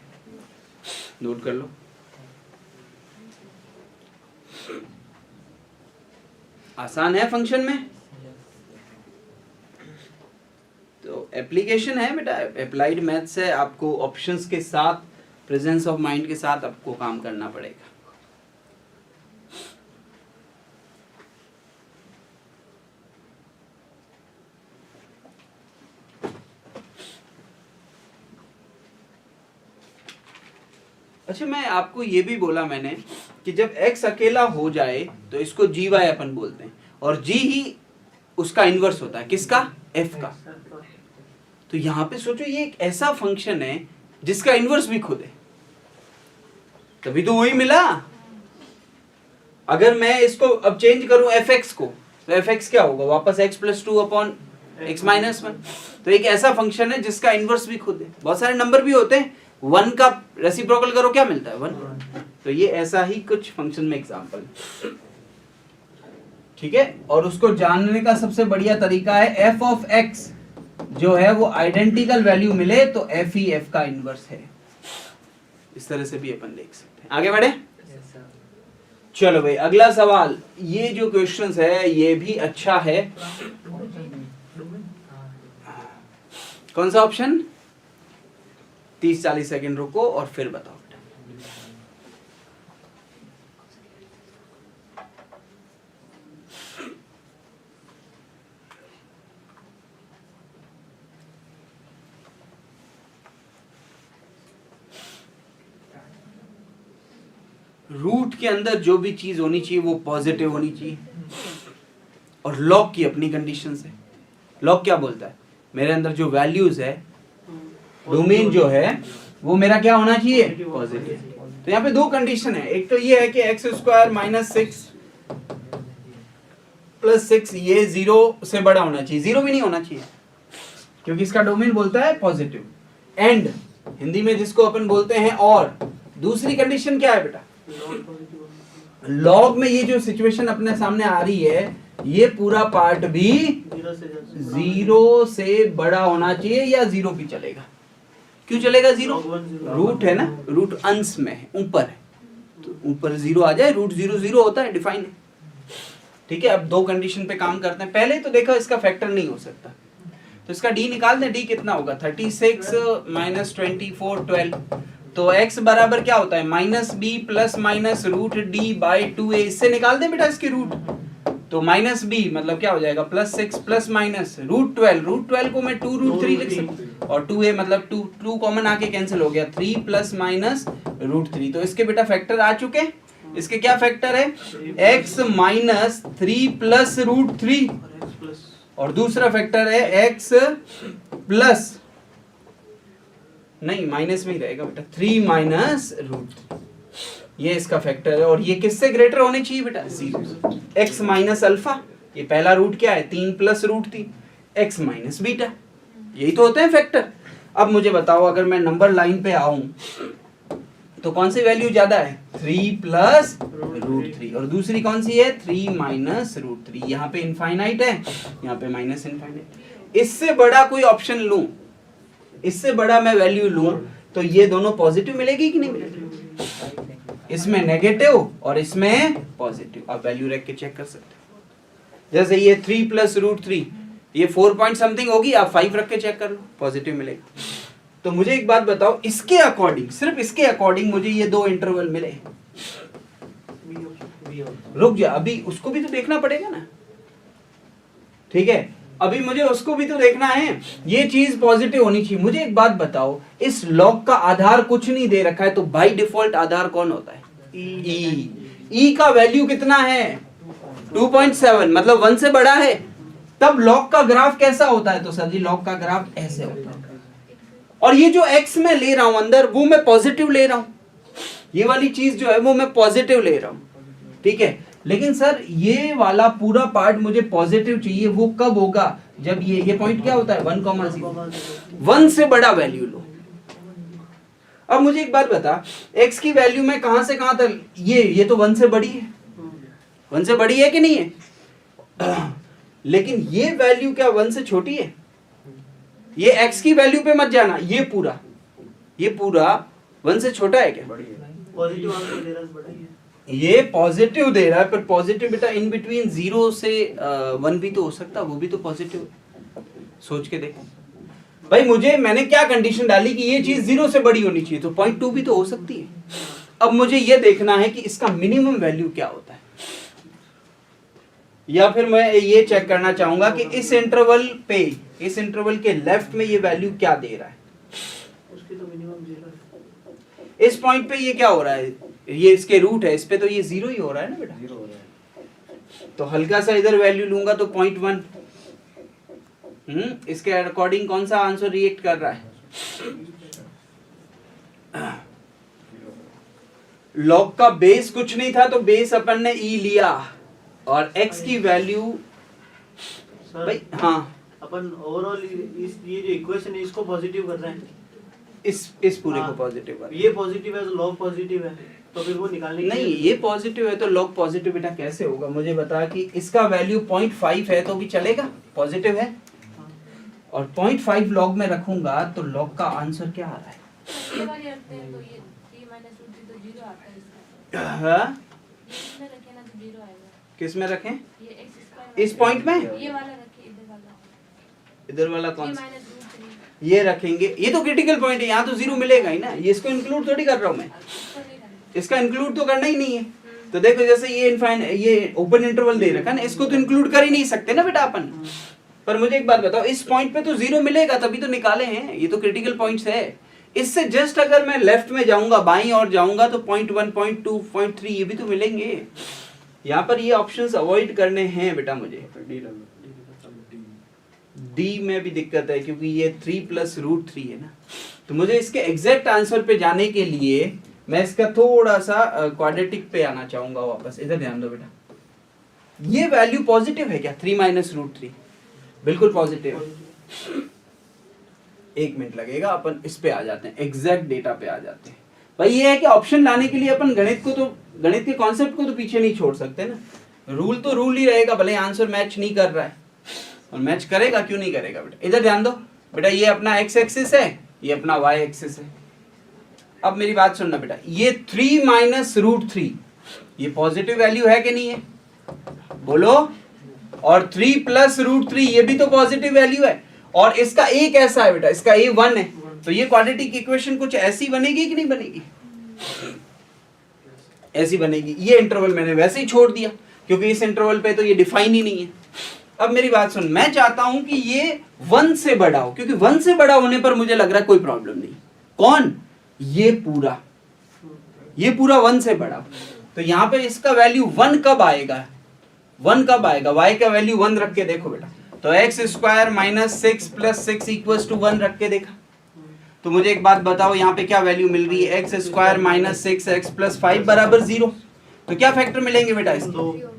नोट कर लो। आसान है फंक्शन में, तो एप्लीकेशन है बेटा, अप्लाइड मैथ्स है। आपको ऑप्शंस के साथ, प्रेजेंस ऑफ माइंड के साथ आपको काम करना पड़ेगा। अच्छा, मैं आपको ये भी बोला मैंने कि जब x अकेला हो जाए तो इसको जी वाई अपन बोलते हैं, और g ही उसका इनवर्स होता है। किसका? f का। तो यहाँ पे सोचो, ये एक ऐसा फंक्शन है जिसका इनवर्स भी खुद है, तभी तो वही मिला। अगर मैं इसको अब चेंज करूं fx को, तो fx क्या होगा? वापस x plus 2 upon x minus 1। तो एक ऐसा फंक्शन है जिसका इनवर्स भी खुद है। बहुत सारे नंबर भी होते हैं, 1 का रेसिप्रोकल करो क्या मिलता है? 1। तो ये ऐसा ही कुछ फंक्शन में एग्जांपल, ठीक है। और उसको जानने का सबसे बढ़िया तरीका है एफ ऑफ एक्स जो है वो आइडेंटिकल वैल्यू मिले तो एफ ही एफ का इनवर्स है। इस तरह से भी अपन देख सकते हैं। आगे बढ़े। चलो भाई अगला सवाल, ये जो क्वेश्चंस है ये भी अच्छा है। कौन सा ऑप्शन? 30-40 सेकंड रुको और फिर बताओ। रूट के अंदर जो भी चीज होनी चाहिए वो पॉजिटिव होनी चाहिए, और लॉग की अपनी कंडीशन है। लॉग क्या बोलता है? मेरे अंदर जो वैल्यूज है, डोमेन जो है वो मेरा क्या होना चाहिए? पॉजिटिव। तो यहाँ पे दो कंडीशन है, एक तो ये है कि एक्स स्क्वायर माइनस 6 प्लस 6 ये 0 से बड़ा होना चाहिए, 0 भी नहीं होना चाहिए क्योंकि इसका डोमेन बोलता है पॉजिटिव। एंड हिंदी में जिसको अपन बोलते हैं और। दूसरी कंडीशन क्या है बेटा? लॉग में ये जो सिचुएशन अपने सामने आ रही है ये पूरा पार्ट भी 0 से बड़ा होना चाहिए या 0 भी चलेगा। क्यों चलेगा 0? रूट है ना, रूट अंश में है, ऊपर है, तो ऊपर 0 आ जाए, रूट 0 0 होता है, डिफाइन है। ठीक है, अब दो कंडीशन पे काम करते हैं। पहले तो देखो इसका फैक्टर नहीं हो सकता, तो इसका डी निकाल दें। डी कितना होगा? 36 माइनस 24 12। तो x बराबर क्या होता है? Minus B plus minus root D by 2a। इससे निकाल दें बेटा इसके रूट। तो माइनस बी मतलब क्या हो जाएगा? Plus 6 plus minus root 12। Root 12 को मैं 2 रूट 3 लिख सकता हूँ, और 2a मतलब 2 कॉमन आके कैंसिल हो गया, 3 प्लस माइनस रूट 3। तो इसके बेटा फैक्टर आ चुके। इसके क्या फैक्टर है? x माइनस 3 प्लस रूट 3, और दूसरा फैक्टर है x प्लस, नहीं माइनस में ही रहेगा बेटा, 3 माइनस रूट। ये इसका फैक्टर है, और ये किससे ग्रेटर होने चाहिए बेटा? 0। x माइनस अल्फा, ये पहला रूट क्या है? 3 plus root 3, x minus beta, यही तो होते हैं फैक्टर। अब मुझे बताओ अगर मैं नंबर लाइन पे आऊं तो कौन सी वैल्यू ज्यादा है? 3 प्लस रूट 3, और दूसरी कौन सी है? 3 माइनस रूट 3। यहाँ पे इनफाइनाइट है, यहाँ पे माइनस इनफाइनाइट। इससे बड़ा कोई ऑप्शन लूं, इससे बड़ा मैं वैल्यू लूं, तो ये दोनों पॉजिटिव मिलेगी कि नहीं मिलेगी? इसमें नेगेटिव और इसमें पॉजिटिव। आप वैल्यू रख के चेक कर सकते हैं। जैसे ये 3 प्लस रूट 3, ये 4 पॉइंट समथिंग होगी, आप 5 रख के चेक कर लो, पॉजिटिव मिलेगा। तो मुझे एक बात बताओ, इसके अकॉर्डिंग, सिर्फ इसके अकॉर्डिंग मुझे ये दो इंटरवल मिले। रुक जा, अभी उसको भी तो देखना पड़ेगा ना। ठीक है, अभी मुझे उसको भी तो देखना है। ये चीज पॉजिटिव होनी चाहिए। मुझे एक बात बताओ, इस लॉग का आधार कुछ नहीं दे रखा है, तो बाय डिफॉल्ट आधार कौन होता है? ई का वैल्यू कितना है? 2.7, मतलब 1 से बड़ा है। तब लॉग का ग्राफ कैसा होता है? तो सर जी लॉग का ग्राफ ऐसे होता है। और ये जो x में ले रहा हूं अंदर, वो मैं पॉजिटिव ले रहा हूं। ये वाली चीज जो है वो मैं पॉजिटिव ले रहा हूं, ठीक है। लेकिन सर ये वाला पूरा पार्ट मुझे पॉजिटिव चाहिए, वो कब होगा? जब ये पॉइंट क्या होता है? 1,0। 1 से बड़ा वैल्यू लो। अब मुझे एक बात बता, x की वैल्यू में कहां से कहां तक? ये तो 1 से बड़ी है, 1 से बड़ी है कि नहीं है? लेकिन ये वैल्यू क्या 1 से छोटी है? ये x की वैल्यू पे मत जाना, ये पूरा 1 से छोटा है क्या? पॉजिटिव आंसर दे रहा है, बड़ा ही है। ये पॉजिटिव दे रहा है, पर पॉजिटिव बेटा इन बिटवीन 0 से 1 भी तो हो सकता है, वो भी तो पॉजिटिव। सोच के देखो भाई, मैंने क्या कंडीशन डाली कि ये चीज 0 से बड़ी होनी चाहिए, तो 0.2 भी तो हो सकती है। अब मुझे ये देखना है कि इसका मिनिमम वैल्यू क्या होता है, या फिर मैं ये चेक करना चाहूंगा कि इस इंटरवल पे, इस इंटरवल के लेफ्ट में ये वैल्यू क्या दे रहा है। उसकी तो मिनिमम 0 है। इस पॉइंट पे ये क्या हो रहा है? ये इसके रूट है, इस पे तो ये 0 ही हो रहा है ना बेटा, 0 हो रहा है। तो हल्का सा इधर वैल्यू लूंगा तो 0.1। इसके अकॉर्डिंग कौन सा आंसर रिएक्ट कर रहा है? लॉग का बेस कुछ नहीं था, तो बेस अपन ने ई लिया, और x की वैल्यू सर भाई, हाँ अपन ओवरऑल ये जो इक्वेशन है इसको पॉजिटिव कर रहे हैं। इस पूरे को पॉजिटिव वाले। ये पॉजिटिव है तो लॉग पॉजिटिव है, तो फिर वो निकालने नहीं, ये पॉजिटिव है तो लॉग पॉजिटिव बेटा कैसे होगा? मुझे बता कि इसका वैल्यू 0.5 है तो भी चलेगा, पॉजिटिव है, और 0.5 लॉग में रखूंगा तो लॉग का आंसर क्या आ रहा है? ये वाली रखते हैं तो ये 3 माइनस रूट 3 तो 0 आता है इसका। हाँ, इसमें रखें ना तो 0 आएगा। किस में रखें? ये x स्क्वायर इस पॉइंट में? ये वाला रखिए, इधर वाला। इधर वाला कौन 3 सा? माइनस रूट 3 ये रखेंगे, ये तो क्रिटिकल पॉइंट है, यहाँ तो 0 मिलेगा ही ना, ये इसको इंक्लूड थोड़ी कर रहा हूँ मैं, इसको नहीं करना। इसका इंक्लूड तो करना ही नहीं है। तो देखो जैसे ये ओपन इंटरवल दे रखा है ना, इसको तो इंक्लूड कर ही नहीं सकते ना बेटा अपन। पर मुझे एक बात बताओ, इस पॉइंट पे तो 0 मिलेगा तभी तो निकाले हैं, ये तो क्रिटिकल पॉइंट्स है। इससे जस्ट अगर मैं लेफ्ट में जाऊंगा, बाईं ओर जाऊंगा तो 0.1, 0.2, 0.3 ये भी तो मिलेंगे। यहाँ पर ये ऑप्शंस अवॉइड करने हैं बेटा मुझे। डी में भी दिक्कत है क्योंकि ये 3 + √3 है ना, तो मुझे इसके एग्जैक्ट आंसर पे जाने के लिए मैं इसका थोड़ा सा क्वाड्रेटिक पे आना चाहूंगा वापस। इधर ध्यान दो बेटा, ये वैल्यू पॉजिटिव है क्या? 3 - √3 बिल्कुल पॉजिटिव है। 1 मिनट लगेगा, अपन इस पे आ जाते हैं, एग्जैक्ट डेटा पे आ जाते हैं। भाई ये है कि ऑप्शन लाने के लिए अपन गणित के कॉन्सेप्ट को तो पीछे नहीं छोड़ सकते ना। रूल तो रूल ही रहेगा, भले आंसर मैच नहीं कर रहा है, और मैच करेगा क्यों नहीं करेगा बेटा। इधर ध्यान दो बेटा, ये अपना x एक्सिस है, ये अपना y एक्सिस है। अब मेरी बात सुनना बेटा, ये 3 - √3 ये पॉजिटिव वैल्यू है कि नहीं है? बोलो। और 3 + √3 ये भी तो पॉजिटिव वैल्यू है, और इसका a कैसा है बेटा? इसका a 1 है, तो ये क्वाड्रेटिक इक्वेशन कुछ ऐसी बनेगी कि नहीं बनेगी? ऐसी बनेगी। ये इंटरवल मैंने वैसे ही छोड़ दिया क्योंकि इस इंटरवल पे तो ये डिफाइन ही नहीं है। अब मेरी बात सुन, मैं चाहता हूं कि ये 1 से बड़ा हो, क्योंकि 1 से बड़ा होने पर मुझे लग रहा है कोई प्रॉब्लम नहीं। कौन? ये पूरा 1 से बड़ा। तो यहाँ पे इसका वैल्यू 1 कब आएगा? 1 कब आएगा? y का वैल्यू 1 रख के देखो बेटा, तो x² - 6 + 6 = 1 रख के देखा। तो मुझे एक बात बताओ, यहाँ पे क्या वैल्यू मिल रही है? x² - 6x + 5 = 0। तो क्या फैक्टर मिलेंगे बेटा इसके?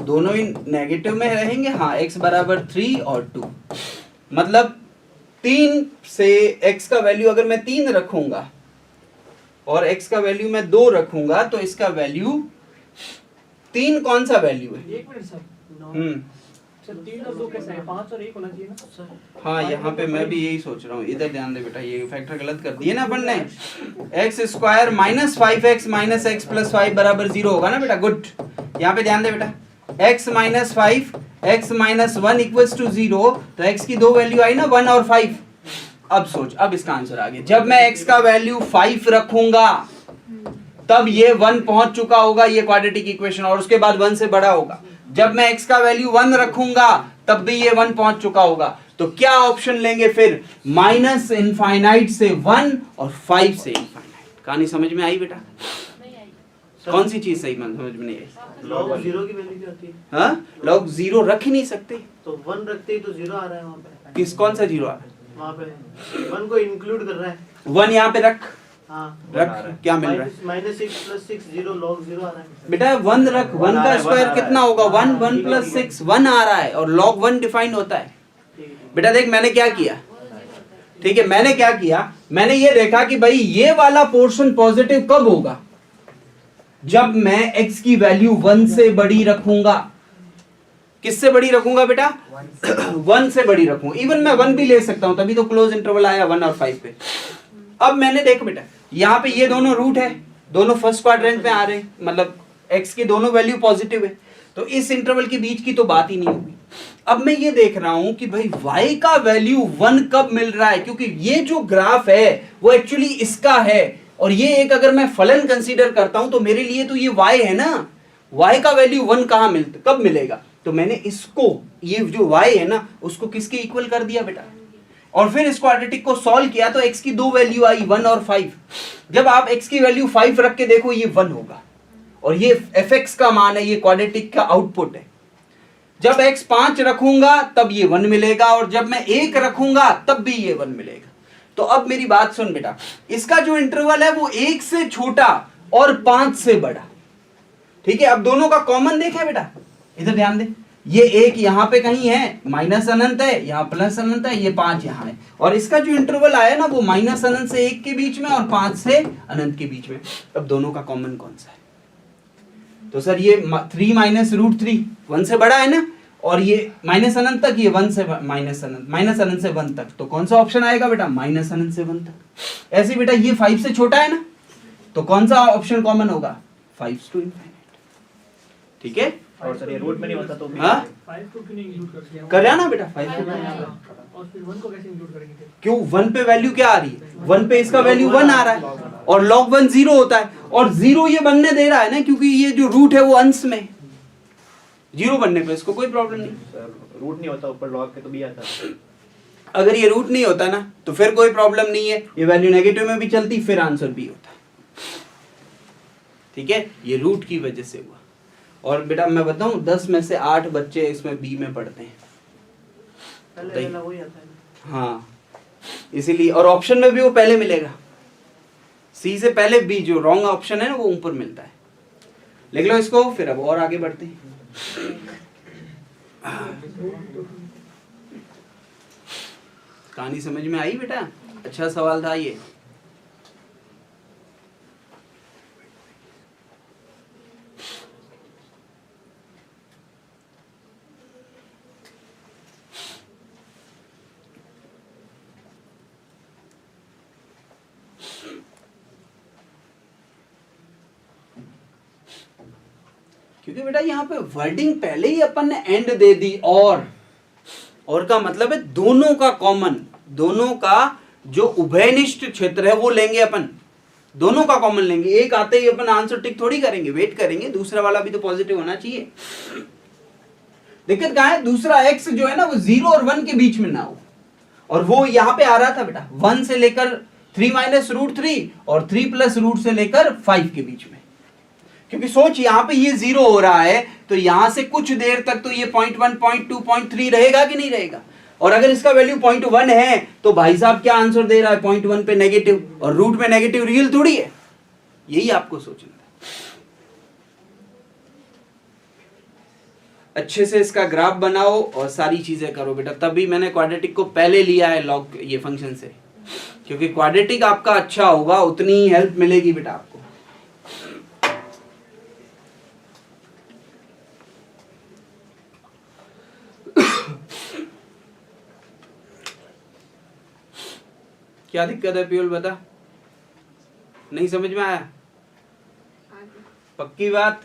दोनों ही नेगेटिव में रहेंगे। हाँ, x = 3 और 2, मतलब 3 से x का वैल्यू अगर मैं 3 रखूंगा और x का वैल्यू मैं 2 रखूंगा तो इसका वैल्यू 3 कौन सा वैल्यू है? 1 मिनट सर। सर 3 और 2 कैसे है? 5 और 1 होना चाहिए ना सर। हाँ, यहाँ पे मैं भी यही सोच रहा हूँ। इधर ध्यान दे बेटा, ये फैक्टर गलत कर दिए ना अपन ने। x² - 5x - x + 5 = 0 होगा ना बेटा। गुड, यहाँ पे ध्यान दे बेटा, x - 5 x - 1 = 0, तो x की 2 वैल्यू आई ना, 1 और 5। अब सोच, अब इसका आंसर आ गया। जब मैं x का वैल्यू 5 रखूंगा तब ये 1 पहुंच चुका होगा, ये क्वाड्रेटिक इक्वेशन, और उसके बाद 1 से बड़ा होगा। जब मैं x का वैल्यू 1 रखूंगा तब भी ये 1 पहुंच चुका होगा। तो क्या ऑप्शन लेंगे फिर? -∞ से 1 और 5 से इनफाइनाइट। कहानी समझ में आई बेटा? नहीं आई। कौन सी चीज सही समझ में नहीं आई? लॉग 0 की वैल्यू क्या होती है? हाँ, लॉग 0 रख ही नहीं सकते। तो 1 रखते ही तो 0 आ रहा है वहाँ पे। किस कौन सा 0 आ रहा है? वहाँ पे 1 को इंक्लूड कर रहा है। 1 यहाँ पे रख, हाँ, रख, क्या मिल रहा है -6 + 6 0 log 0 आ रहा है बेटा? 1 रख, 1 का स्क्वायर कितना होगा? 1 1 + 6 1 आ रहा है, और log 1 डिफाइन होता है बेटा। देख मैंने क्या किया, ठीक है, मैंने क्या किया, मैंने ये देखा कि भाई ये वाला पोर्शन पॉजिटिव कब होगा? जब मैं x की वैल्यू 1 से बड़ी रखूंगा। किससे बड़ी रखूंगा बेटा? 1 से बड़ी रखूंगा। इवन मैं 1 भी ले सकता हूं, तभी तो क्लोज इंटरवल आया 1 और 5 पे। अब मैंने देखो बेटा, यहाँ पे ये दोनों रूट है, दोनों फर्स्ट क्वाड्रेंट में आ रहे हैं, मतलब x की दोनों वैल्यू पॉजिटिव है, तो इस इंटरवल के बीच की तो बात ही नहीं होगी। अब मैं ये देख रहा हूं कि भाई y का वैल्यू 1 कब मिल रहा है, क्योंकि ये जो ग्राफ है वो एक्चुअली इसका है, और ये एक अगर मैं फलन कंसीडर करता हूं तो मेरे लिए तो ये y है ना। y का वैल्यू 1 कब मिलेगा? तो मैंने इसको, ये जो y है ना, उसको किसके इक्वल कर दिया बेटा, और फिर इस क्वाड्रेटिक को सॉल्व किया तो x की 2 वैल्यू आई, 1 और 5। जब आप x की वैल्यू 5 रख के देखो, ये 1 होगा, और ये fx का मान है, ये क्वाड्रेटिक का आउटपुट है। जब x 5 रखूंगा तब ये 1 मिलेगा, और जब मैं 1 रखूंगा तब भी ये 1 मिलेगा। तो अब मेरी बात सुन बेटा, इसका जो इंटरवल है वो 1 से छोटा और 5 से बड़ा, ठीक है। अब दोनों का कॉमन देखें बेटा, इधर ध्यान दे, ये एक यहाँ पे कहीं है, माइनस अनंत है, यहाँ प्लस अनंत है, ये 5 यहाँ है, और इसका जो इंटरवल आया ना वो माइनस अनंत से 1 के बीच में और 5 से अनंत के बीच में। अब दोनों का कॉमन कौन सा है? तो सर ये 3 माइनस रूट 3 1 से बड़ा है ना, और ये माइनस अनंत तक, ये 1 से माइनस अनंत से 1 तक, तो कौन सा ऑप्शन आएगा बेटा? माइनस अनंत से 1 तक। ऐसे बेटा ये 5 से छोटा है ना, तो कौन सा ऑप्शन कॉमन होगा? 5 to infinite। ठीक है, और सर ये रूट में नहीं होता तो भी हाँ 5 को क्यों नहीं इंक्लूड करते? कर रहा ना बेटा 5 और फिर 1 को कैसे इंक्लूड करेंगे फिर? क्यों? 1 पे वैल्यू क्या आ रही है? 1 पे इसका वैल्यू 1 आ रहा है, और log 1 0 होता है, और 0 ये बनने दे रहा है ना, क्योंकि ये जो रूट है वो अंश में 0 बनने पे इसको कोई प्रॉब्लम नहीं। सर रूट नहीं होता ऊपर लॉग के तो भी आता है। अगर ये रूट नहीं होता ना तो फिर कोई प्रॉब्लम नहीं है, ये वैल्यू नेगेटिव में भी चलती, फिर आंसर बी होता। ठीक है, ये रूट की वजह से हुआ। और बेटा मैं बताऊं, 10 में से 8 बच्चे इसमें बी में पढ़ते हैं। पहले वाला वही आता है ना। हाँ, इसीलिए, और ऑप्शन में भी वो पहले मिलेगा, सी से पहले बी, जो रॉन्ग ऑप्शन है ना वो ऊपर मिलता है। लिख लो इसको, फिर अब और आगे बढ़ते हैं। कहानी समझ में आई बेटा? अच्छा सवाल था ये। क्योंकि बेटा यहाँ पे वर्डिंग पहले ही अपन ने एंड दे दी, और का मतलब है दोनों का कॉमन, दोनों का जो उभयनिष्ठ क्षेत्र है वो लेंगे अपन, दोनों का कॉमन लेंगे। एक आते ही अपन आंसर टिक थोड़ी करेंगे, वेट करेंगे, दूसरा वाला भी तो पॉजिटिव होना चाहिए। दिक्कत कहाँ है? दूसरा x जो है ना वो 0 और 1 के बीच में ना हो, और वो यहाँ पे आ रहा था बेटा 1 से लेकर 3 माइनस रूट 3 और 3 प्लस रूट से लेकर 5 के बीच में। क्योंकि सोच यहाँ पे ये 0 हो रहा है, तो यहां से कुछ देर तक तो ये 0.1, 0.2, 0.3 रहेगा कि नहीं रहेगा? और अगर इसका वैल्यू 0.1 है तो भाई साहब क्या आंसर दे रहा है? 0.1 पे नेगेटिव, और रूट में नेगेटिव रियल थोड़ी है। यही आपको सोचना है। अच्छे से इसका ग्राफ बनाओ और सारी चीजें करो बेटा, तभी मैंने क्वाड्रेटिक को पहले लिया है लॉग ये फंक्शन से, क्योंकि क्वाड्रेटिक आपका अच्छा होगा उतनी ही हेल्प मिलेगी बेटा आपको। क्या दिक्कत है पियोल, बता? नहीं समझ में आया? पक्की बात?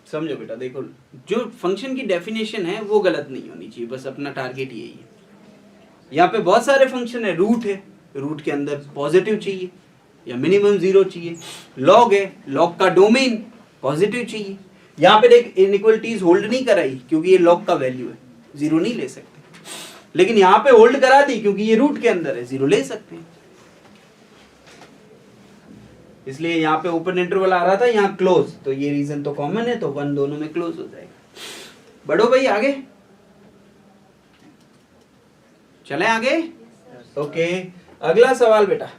समझो बेटा, देखो जो फंक्शन की डेफिनेशन है वो गलत नहीं होनी चाहिए, बस अपना टारगेट यही है। यहाँ पे बहुत सारे फंक्शन है, रूट है, रूट के अंदर पॉजिटिव चाहिए या मिनिमम 0 चाहिए, लॉग है, लॉग का डोमेन पॉजिटिव चाहिए। यहाँ पे देख इनइक्वलिटीज होल्ड नहीं कराई क्योंकि ये लॉग का वैल्यू है, 0 नहीं ले सकते, लेकिन यहाँ पे होल्ड करा दी क्योंकि ये रूट के अंदर है, 0 ले सकते हैं। इसलिए यहाँ पे ओपन इंटरवल आ रहा था, यहाँ क्लोज, तो ये रीजन तो कॉमन है, तो 1 दोनों में क्लोज हो जाएगा। बढ़ो भाई आगे, चलें आगे। ओके, अगला सवाल बेटा,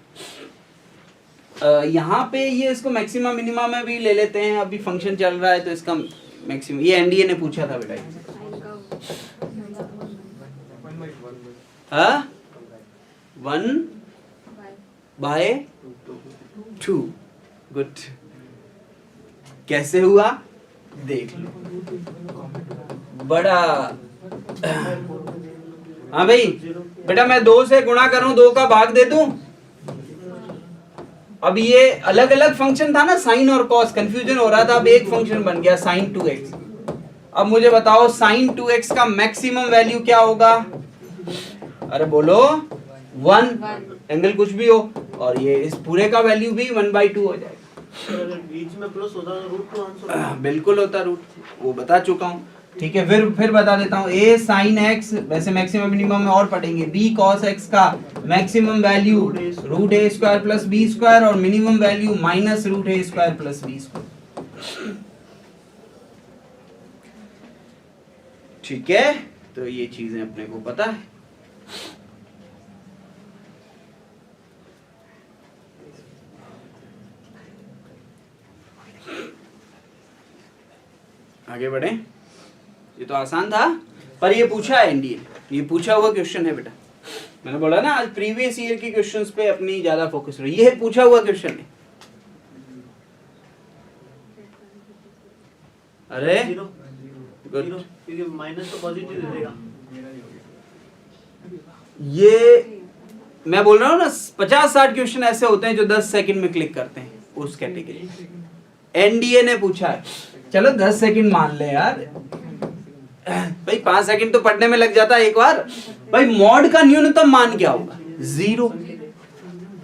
यहाँ पे ये इसको मैक्सिमम मिनिमम में भी ले लेते हैं, अभी फंक्शन चल रहा है तो इसका मैक्सिमम, ये एनडीए ने पूछा था बेटा। हाँ 1/2, गुड। कैसे हुआ देख लो, बड़ा। हाँ भाई बेटा, मैं 2 से गुणा करूं, 2 का भाग दे दूं। अब ये अलग अलग फंक्शन था ना, साइन और कॉस, कंफ्यूजन हो रहा था, अब एक फंक्शन बन गया sin 2x। अब मुझे बताओ sin 2x का मैक्सिमम वैल्यू क्या होगा? अरे बोलो 1, एंगल कुछ भी हो, और ये इस पूरे का वैल्यू भी 1/2 हो जाएगा। अगर बीच में प्लस होता तो रूट 2 आंसर बिल्कुल होता रूट, वो बता चुका हूँ। ठीक है, फिर बता देता हूँ, a sin x, वैसे मैक्सिमम मिनिमम में और पढ़ेंगे, b cos x का maximum value √a² plus b² और minimum value -√a² plus b²। ठीक है, तो ये चीजें अपने को पता है। आगे बढ़े। ये तो आसान था, पर ये पूछा है एनडीए, ये पूछा हुआ क्वेश्चन है बेटा। मैंने बोला ना आज प्रीवियस ईयर के क्वेश्चंस पे अपनी ज्यादा फोकस रही, ये पूछा हुआ क्वेश्चन है। अरे जीरो गुड, जीरो, क्योंकि माइनस तो पॉजिटिव दे देगा। ये मैं बोल रहा हूँ ना 50-60 क्वेश्चन ऐसे होते हैं जो 10 सेकंड में क्लिक करते हैं, उस कैटेगरी एनडीए ने पूछा है। चलो 10 सेकंड मान ले यार भाई, 5 सेकंड तो पढ़ने में लग जाता है एक बार। भाई मॉड का न्यूनतम मान क्या होगा? 0।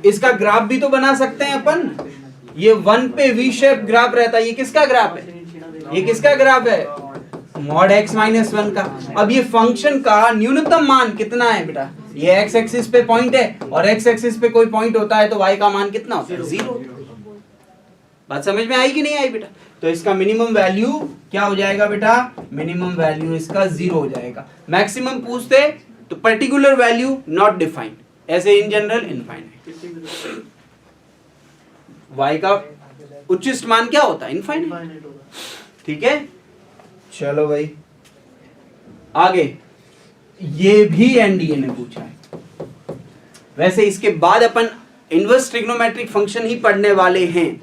इसका ग्राफ भी तो बना सकते हैं अपन। ये 1 पे वी शेप ग्राफ रहता है, ये किसका ग्राफ है? ये किसका ग्राफ है? मॉड x माइनस 1 का। अब ये फंक्शन का न्यूनतम मान कितना है बेटा? ये x एक्सिस पे पॉइंट है, और x एक्सिस पे कोई पॉइंट होता है तो y का मान कितना होता है? 0। बात समझ में आई कि नहीं आई बेटा? तो इसका मिनिमम वैल्यू क्या हो जाएगा बेटा? मिनिमम वैल्यू इसका 0 हो जाएगा। मैक्सिमम पूछते तो पर्टिकुलर वैल्यू नॉट डिफाइंड, ऐसे इन जनरल इनफाइनाइट। y का उच्चिष्ट मान क्या होता है? इनफाइनाइट। इनफाइनाइट होगा। ठीक है, चलो भाई आगे। ये भी एनडीए ने पूछा है। वैसे इसके बाद अपन इनवर्स ट्रिग्नोमेट्रिक फंक्शन ही पढ़ने वाले हैं,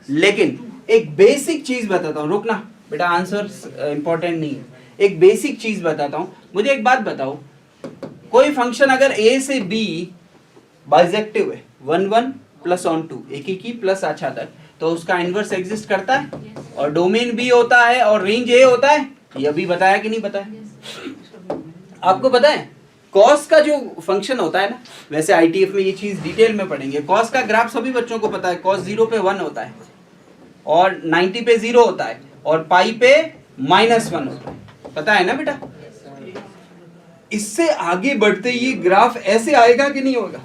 लेकिन एक बेसिक चीज बताता हूं, रुकना बेटा, आंसर इंपॉर्टेंट नहीं है। एक बेसिक चीज बताता हूं। मुझे एक बात बताओ, कोई फंक्शन अगर a से b बाइजेक्टिव है, 1 1 प्लस ऑन 2, एक ही प्लस अच्छा तक, तो उसका इनवर्स एग्जिस्ट करता है, और डोमेन b होता है और रेंज a होता है। ये अभी बताया कि नहीं बताया? आपको पता है कॉस का जो फंक्शन होता है ना, वैसे आईटीएफ में ये चीज डिटेल में पढ़ेंगे। कॉस का ग्राफ सभी बच्चों को पता है। कॉस 0 पे 1 होता है, और 90 पे 0 होता है, और पाई पे -1 होता है। पता है ना बेटा? इससे आगे बढ़ते ये ग्राफ ऐसे आएगा कि नहीं होगा?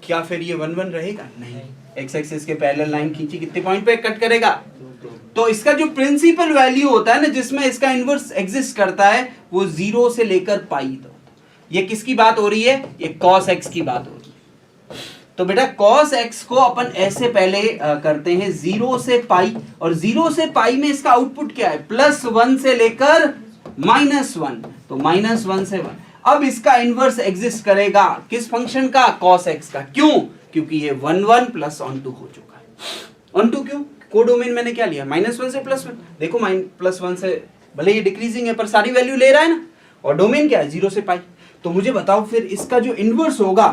क्या फिर ये 1 1 रहेगा? नहीं। एक्स एक्सिस के पैरेलल लाइन खींची, कितने पॉइंट पे कट करेगा? तो इसका जो प्रिंसिपल वैल्यू होता है ना, जिसमें इसका इनवर्स एग्जिस्ट करता है, वो 0 से लेकर पाई तक। ये किसकी बात हो रही है? ये cos x की बात हो रही है। तो बेटा cos x को अपन ऐसे पहले करते हैं 0 से पाई, और 0 से पाई में इसका आउटपुट क्या है? +1 से लेकर -1, तो -1 से 1। अब इसका इनवर्स एग्जिस्ट करेगा किस फंक्शन का? cos x का। क्यों? क्योंकि ये 1 1 प्लस ऑन 2 हो चुका है। ऑन 2 क्यों? कोडोमेन मैंने क्या लिया? -1 से +1। देखो +1 से भले ये डिक्रीजिंग है पर सारी वैल्यू ले रहा है ना, और डोमेन क्या है? 0 से पाई। तो मुझे बताओ फिर इसका जो इनवर्स होगा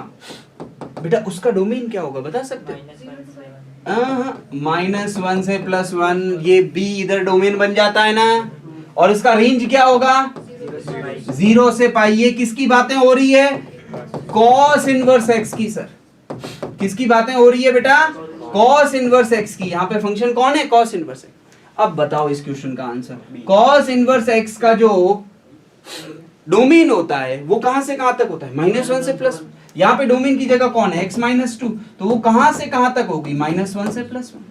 बेटा, उसका डोमेन क्या होगा? बता सकते हैं? -1 से +1, ये b इधर डोमेन बन जाता है ना, और इसका रेंज क्या होगा? 0 से पाई। ये किसकी बातें हो रही है? cos इनवर्स x की। सर किसकी बातें हो रही है बेटा? cos इनवर्स x की। यहाँ पे फंक्शन कौन है? cos inverse x। अब बताओ इस क्वेश्चन का आंसर। cos इनवर्स x का जो डोमेन होता है वो कहां से कहां तक होता है? -1 से +1। यहाँ पे डोमेन की जगह कौन है? x -2, तो वो कहां से कहां तक होगी? -1 से +1।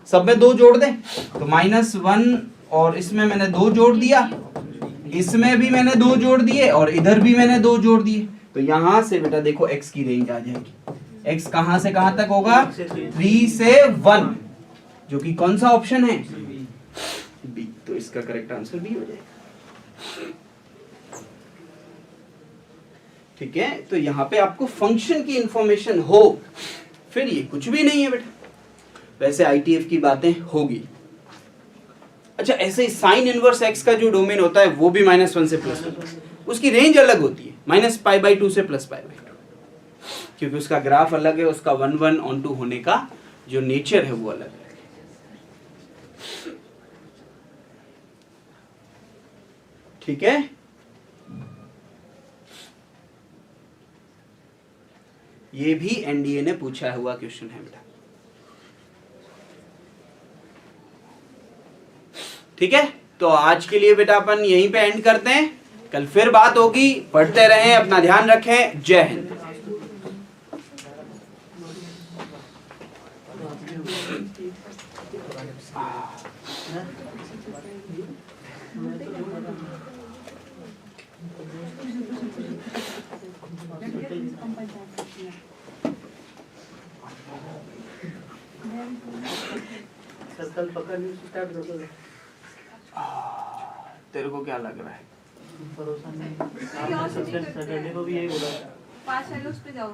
सब में 2 जोड़ दें तो -1, और इसमें मैंने 2 जोड़ दिया, इसमें भी मैंने 2 जोड़ दिए, और इधर भी मैंने 2 जोड़ दिए। तो यहां से बेटा देखो x की रेंज आ जाएगी। x कहां से कहां तक होगा? 3 से 1, जो कि कौन सा ऑप्शन है? बी। तो इसका करेक्ट आंसर बी हो जाएगा। ठीक है, तो यहाँ पे आपको फंक्शन की इंफॉर्मेशन हो, फिर ये कुछ भी नहीं है बेटा। वैसे आईटीएफ की बातें होगी। अच्छा, ऐसे साइन इनवर्स एक्स का जो डोमेन होता है वो भी -1 से +1, उसकी रेंज अलग होती है, -π/2 से +π/2, क्योंकि उसका ग्राफ अलग है, उसका 1 1 ऑन 2 होने का जो नेचर है वो अलग है। ठीक है, ये भी एनडीए ने पूछा हुआ क्वेश्चन है बेटा। ठीक है, तो आज के लिए बेटा अपन यहीं पे एंड करते हैं, कल फिर बात होगी। पढ़ते रहें, अपना ध्यान रखें। जय हिंद। कल पक्का न्यूज़ स्टार्ट कर दो। तेरे को क्या लग रहा है? भरोसा नहीं। आपने सैटरडे को भी यही बोला था। 5 वाले उस पे जाओ।